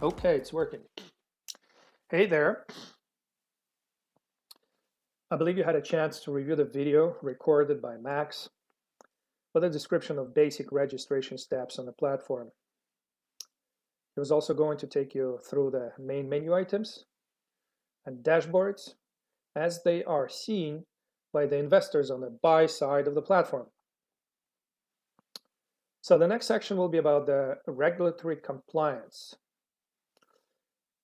Okay, it's working. Hey there. I believe you had a chance to review the video recorded by Max with a description of basic registration steps on the platform. He was also going to take you through the main menu items and dashboards as they are seen by the investors on the buy side of the platform. So the next section will be about the regulatory compliance.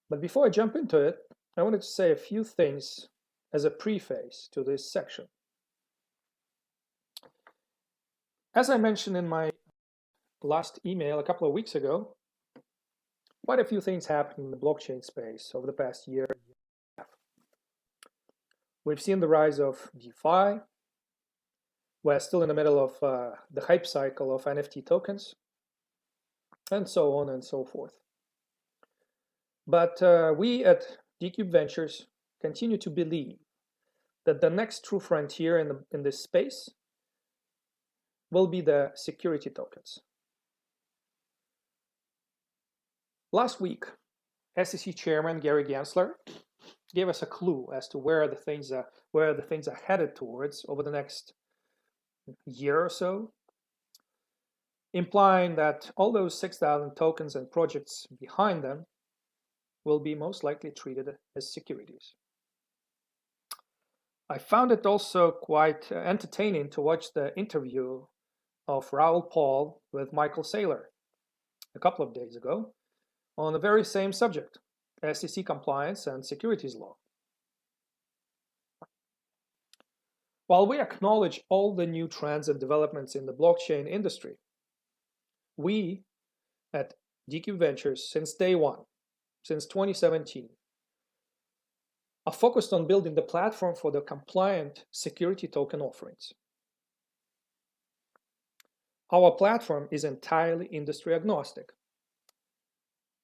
But before I jump into it, I wanted to say a few things as a preface to this section. As I mentioned in my last email a couple of weeks ago, quite a few things happened in the blockchain space over the past year. We've seen the rise of DeFi. We're still in the middle of the hype cycle of NFT tokens, and so on and so forth. But we at DCube Ventures continue to believe that the next true frontier in this space will be the security tokens. Last week, SEC Chairman Gary Gensler gave us a clue as to where the things are headed towards over the next year or so, implying that all those 6,000 tokens and projects behind them will be most likely treated as securities. I found it also quite entertaining to watch the interview of Raoul Pal with Michael Saylor a couple of days ago on the very same subject, SEC compliance and securities law. While we acknowledge all the new trends and developments in the blockchain industry, we at DCube Ventures, since day one, since 2017, are focused on building the platform for the compliant security token offerings. Our platform is entirely industry agnostic,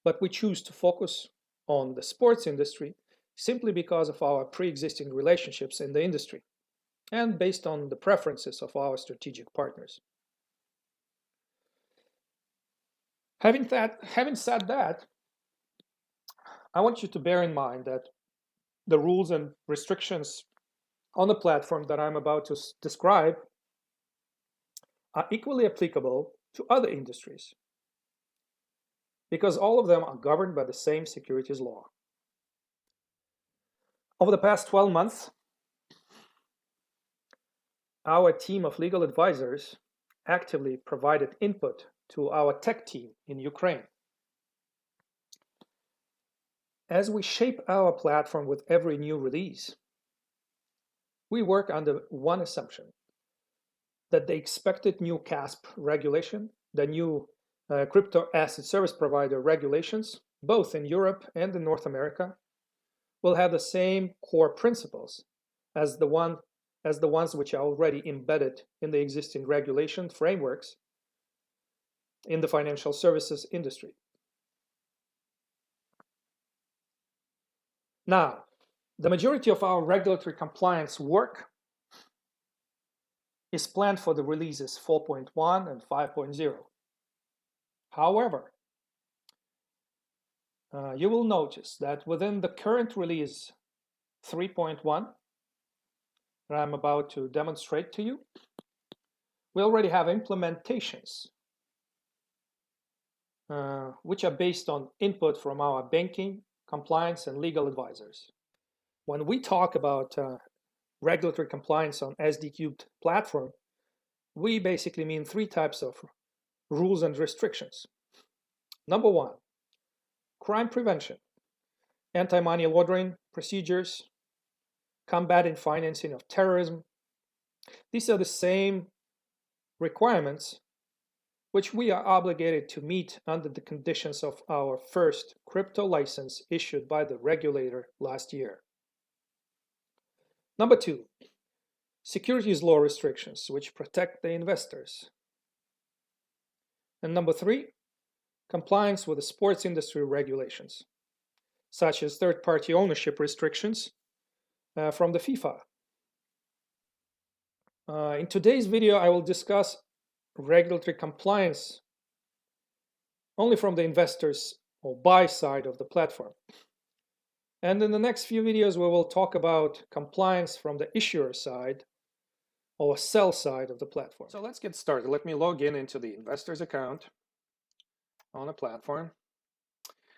but we choose to focus on the sports industry simply because of our pre-existing relationships in the industry and based on the preferences of our strategic partners. Having said that, I want you to bear in mind that the rules and restrictions on the platform that I'm about to describe are equally applicable to other industries, because all of them are governed by the same securities law. Over the past 12 months, our team of legal advisors actively provided input to our tech team in Ukraine. As we shape our platform with every new release, we work under one assumption, that the expected new CASP regulation, the new crypto asset service provider regulations, both in Europe and in North America, will have the same core principles as the ones which are already embedded in the existing regulation frameworks in the financial services industry. Now, the majority of our regulatory compliance work is planned for the releases 4.1 and 5.0. However, you will notice that within the current release 3.1, that I'm about to demonstrate to you, we already have implementations which are based on input from our banking, compliance, and legal advisors. When we talk about regulatory compliance on SDCubed platform, we basically mean three types of rules and restrictions. Number one, crime prevention, anti-money laundering procedures, combating financing of terrorism. These are the same requirements which we are obligated to meet under the conditions of our first crypto license issued by the regulator last year. Number two, securities law restrictions, which protect the investors. And number three, compliance with the sports industry regulations, such as third-party ownership restrictions from the FIFA. In today's video, I will discuss regulatory compliance only from the investor's or buy side of the platform. And in the next few videos, we will talk about compliance from the issuer side or sell side of the platform. So let's get started. Let me log in into the investor's account on a platform.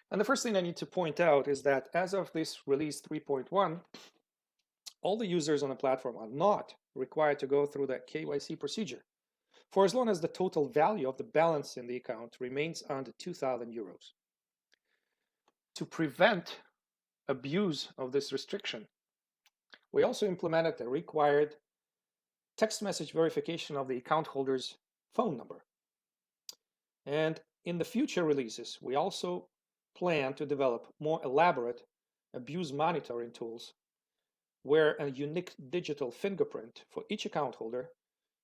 And the first thing I need to point out is that as of this release 3.1, all the users on the platform are not required to go through that KYC procedure for as long as the total value of the balance in the account remains under 2,000 euros. To prevent abuse of this restriction, we also implemented a required text message verification of the account holder's phone number. And in the future releases, we also plan to develop more elaborate abuse monitoring tools where a unique digital fingerprint for each account holder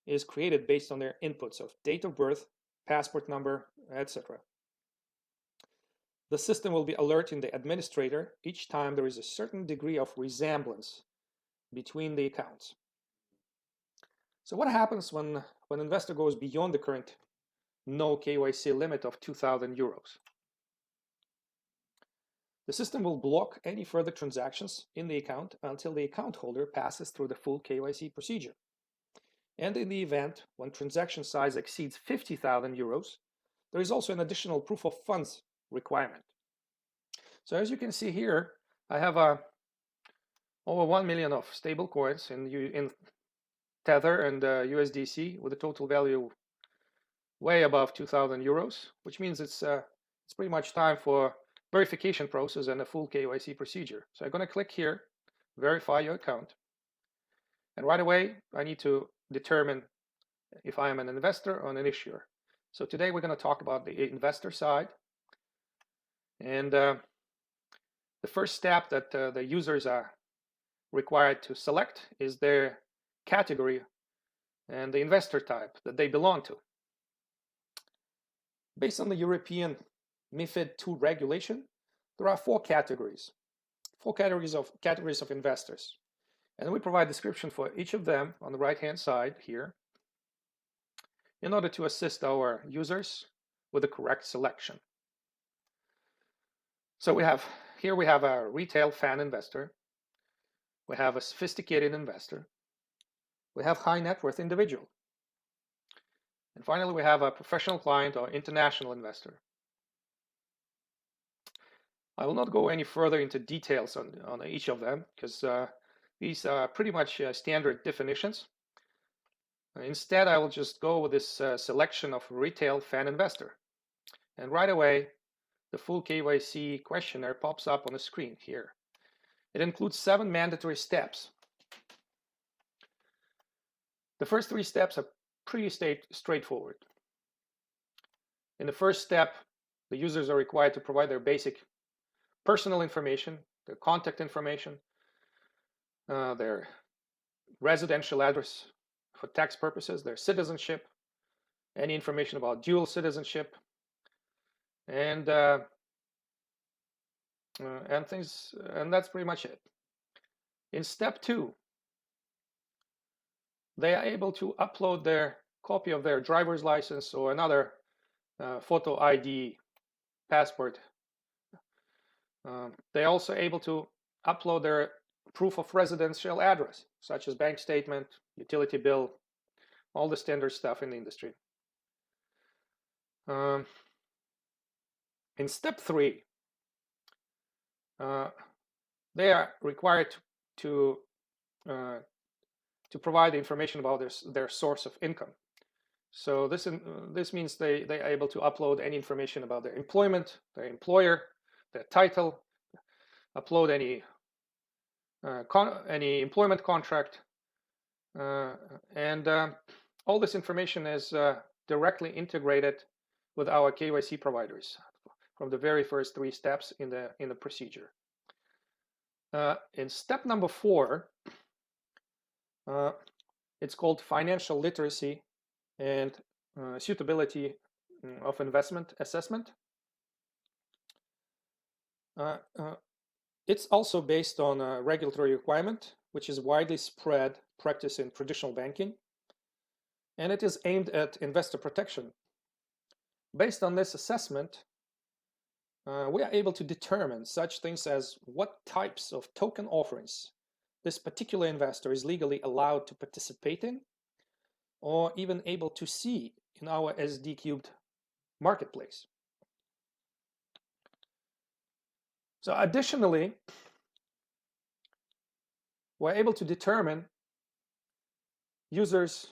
is created based on their inputs of date of birth, passport number, etc. The system will be alerting the administrator each time there is a certain degree of resemblance between the accounts. So what happens when an investor goes beyond the current no KYC limit of 2,000 euros? The system will block any further transactions in the account until the account holder passes through the full KYC procedure. And in the event when transaction size exceeds 50,000 euros, there is also an additional proof of funds requirement. So as you can see here, I have over 1 million of stable coins in Tether and USDC with a total value way above 2,000 euros, which means it's pretty much time for verification process and a full KYC procedure. So I'm going to click here, verify your account. And right away, I need to determine if I am an investor or an issuer. So today we're going to talk about the investor side. And the first step that the users are required to select is their category and the investor type that they belong to. Based on the European MiFID II regulation, there are four categories of investors. And we provide description for each of them on the right-hand side here in order to assist our users with the correct selection. So we have a retail fan investor, we have a sophisticated investor, we have high net worth individual, and finally we have a professional client or international investor. I will not go any further into details on each of them because these are pretty much standard definitions. Instead, I will just go with this selection of retail fan investor. And right away, the full KYC questionnaire pops up on the screen here. It includes 7 mandatory steps. The first 3 steps are pretty straightforward. In the first step, the users are required to provide their basic personal information, their contact information, their residential address for tax purposes, their citizenship, any information about dual citizenship, and that's pretty much it. In step 2, they are able to upload their copy of their driver's license or another photo ID, passport. They're also able to upload their proof of residential address, such as bank statement, utility bill, all the standard stuff in the industry. In step 3, they are required to provide information about their source of income. So this means they are able to upload any information about their employment, their employer, their title, upload any employment contract, and all this information is directly integrated with our KYC providers from the very first 3 steps in the procedure. In step number 4, it's called financial literacy and suitability of investment assessment. It's also based on a regulatory requirement, which is widely spread practice in traditional banking, and it is aimed at investor protection. Based on this assessment, we are able to determine such things as what types of token offerings this particular investor is legally allowed to participate in, or even able to see in our SD cubed marketplace. So additionally, we're able to determine users'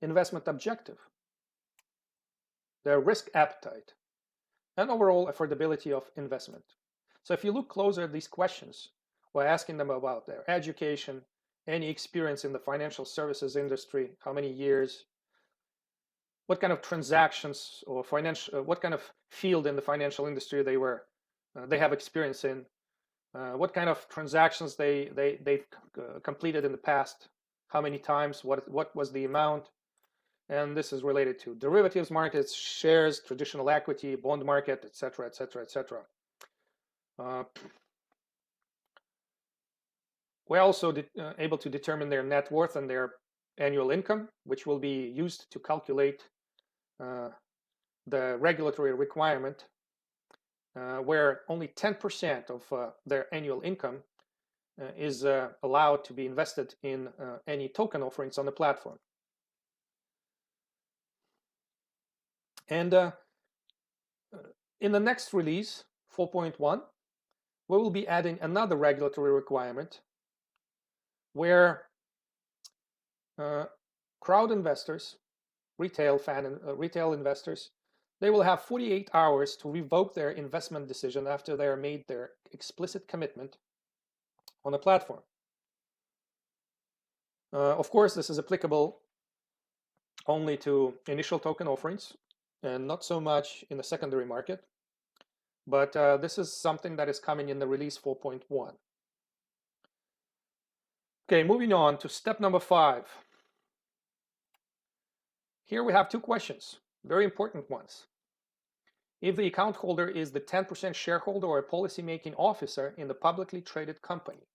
investment objective, their risk appetite, and overall affordability of investment. So if you look closer at these questions, we're asking them about their education, any experience in the financial services industry, how many years, what kind of transactions or what kind of field in the financial industry they have experience in, what kind of transactions they've completed in the past, how many times, what was the amount, and this is related to derivatives markets, shares, traditional equity, bond market, etc., etc., etc. We're also able to determine their net worth and their annual income, which will be used to calculate the regulatory requirement where only 10% of their annual income is allowed to be invested in any token offerings on the platform. And in the next release, 4.1, we will be adding another regulatory requirement where crowd investors, retail investors, they will have 48 hours to revoke their investment decision after they are made their explicit commitment on the platform. Of course, this is applicable only to initial token offerings and not so much in the secondary market. But this is something that is coming in the release 4.1. Okay, moving on to step number 5. Here we have two questions, very important ones. If the account holder is the 10% shareholder or a policymaking officer in the publicly traded company,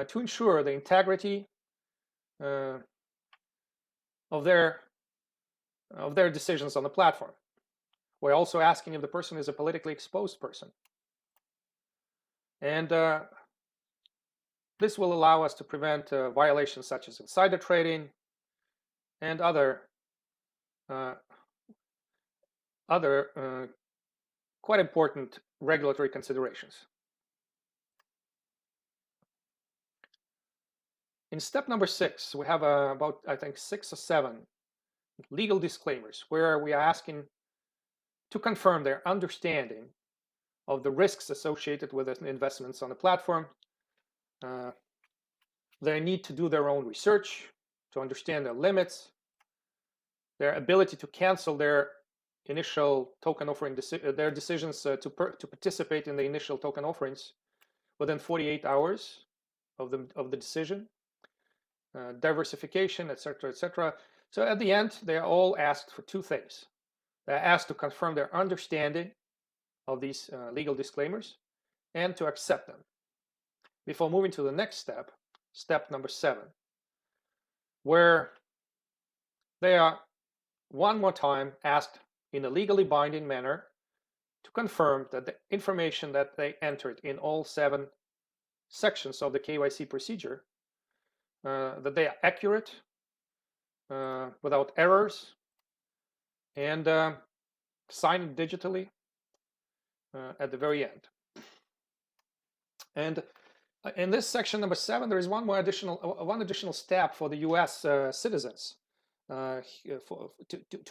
to ensure the integrity of their decisions on the platform. We're also asking if the person is a politically exposed person. And this will allow us to prevent violations such as insider trading and other quite important regulatory considerations. In step number 6, we have about, I think, 6 or 7 legal disclaimers where we are asking to confirm their understanding of the risks associated with investments on the platform, their need to do their own research, to understand their limits, their ability to cancel their initial token offering, their decisions to participate in the initial token offerings within 48 hours of the decision, diversification, etc., etc. So at the end, they are all asked for two things. They're asked to confirm their understanding of these legal disclaimers and to accept them. Before moving to the next step, step number 7, where they are one more time asked in a legally binding manner to confirm that the information that they entered in all 7 sections of the KYC procedure, that they are accurate, without errors, and signed digitally at the very end. And in this section number 7, there is one additional step for the U.S. Citizens. To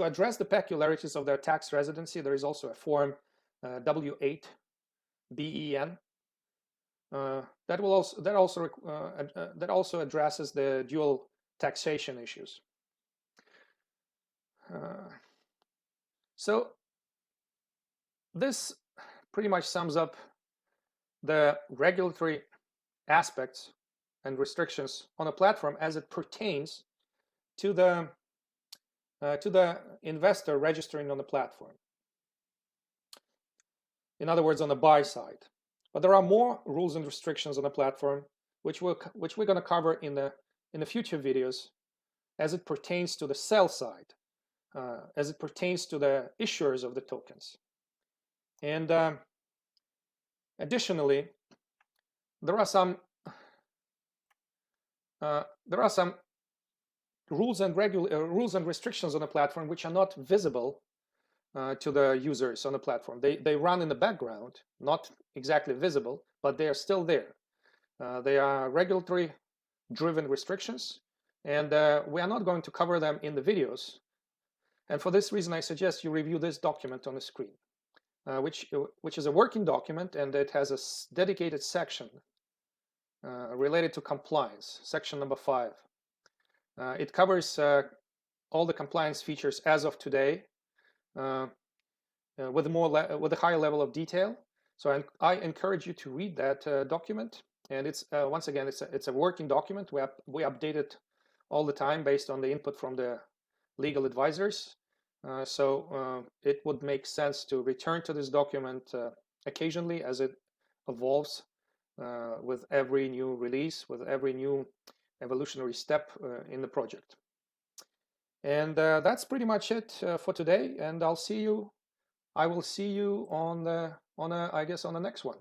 address the peculiarities of their tax residency, there is also a form W8BEN that also addresses the dual taxation issues. So this pretty much sums up the regulatory aspects and restrictions on a platform as it pertains to the investor registering on the platform. In other words, on the buy side. But there are more rules and restrictions on the platform, which we're going to cover in the future videos, as it pertains to the sell side, as it pertains to the issuers of the tokens. And additionally, there are some rules and restrictions on the platform which are not visible to the users on the platform. They run in the background, not exactly visible, but they are still there. They are regulatory-driven restrictions, and we are not going to cover them in the videos. And for this reason, I suggest you review this document on the screen, which is a working document, and it has a dedicated section related to compliance, section number 5. It covers all the compliance features as of today with a higher level of detail. So I encourage you to read that document. And it's once again, it's a working document. We update it all the time based on the input from the legal advisors. So it would make sense to return to this document occasionally as it evolves with every new release, with every new evolutionary step in the project. And that's pretty much it for today. And I will see you on the next one.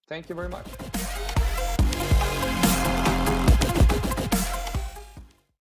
Thank you very much.